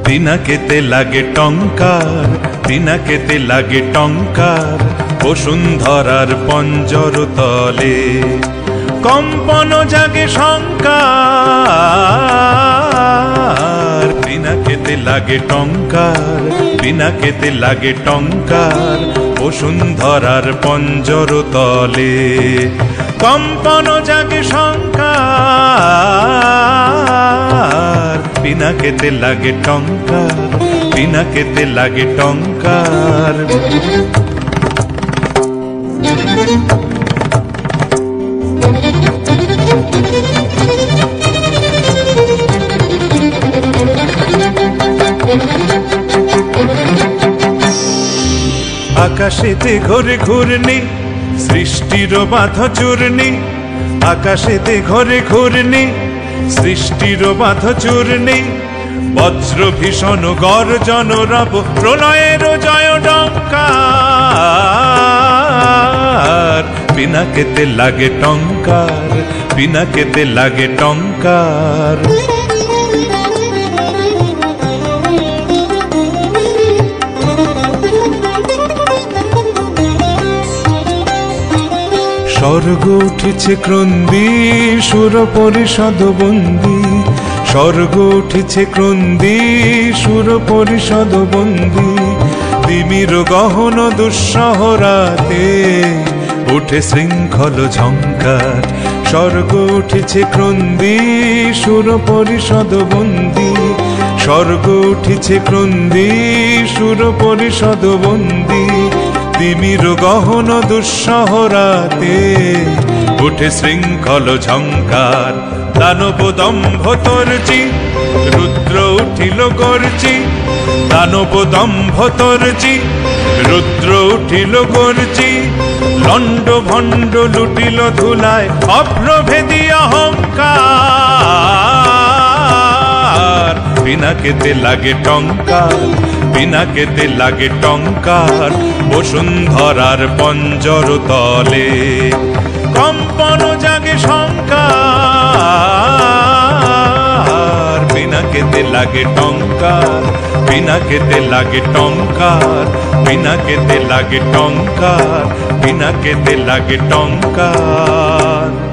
পিনাকেতে লাগে টঙ্কার, পিনাকেতে লাগে টঙ্কার, বসুন্ধরার পঞ্জর তলে কম্পন জাগে শঙ্কার। পিনাকেতে লাগে টঙ্কার, পিনাকেতে লাগে টঙ্কার, বসুন্ধরার পঞ্জর তলে কম্পন জাগে শঙ্কার। পিনাকেতে লাগে টঙ্কার, পিনাকেতে লাগে টঙ্কার। আকাশেতে ঘোরে ঘূর্ণি, সৃষ্টির বাঁধ চূর্ণি। আকাশেতে ঘোরে ঘূর্ণি, সৃষ্টির বাঁধ চূর্ণি। বজ্র ভীষণ গর্জন রব, প্রলয়ের জয় টঙ্কার। পিনাকেতে লাগে টঙ্কার, পিনাকেতে লাগে টঙ্কার। স্বর্গ উঠেছে ক্রন্দী, সুর পরিষদ বন্দী। স্বর্গ উঠেছে ক্রন্দী, সুর পরিষদ বন্দী। তিমির গহন দুঃসহরাতে উঠে শৃঙ্খল ঝঙ্কার। স্বর্গ উঠেছে ক্রন্দী, সুর পরিষদ বন্দী। স্বর্গ উঠেছে ক্রন্দী, সুর পরিষদ বন্দী। তিমির গহন দুঃসহরাতে উঠে শৃঙ্খল ঝঙ্কার। দানব দম্ভ তর্জি, রুদ্র উঠিল গর্জি। দানব দম্ভ তর্জি, রুদ্র উঠিল গর্জি। লণ্ড ভণ্ড লুটিল ধুলায় অপ্রভেদী অহংকার। পিনাকেতে লাগে টঙ্কার, পিনাকেতে লাগে টঙ্কার, বসুন্ধরার পঞ্জর তলে কম্পন জাগে শঙ্কার। পিনাকেতে লাগে টঙ্কার, পিনাকেতে লাগে টঙ্কার, পিনাকেতে লাগে টঙ্কার, পিনাকেতে লাগে টঙ্কার।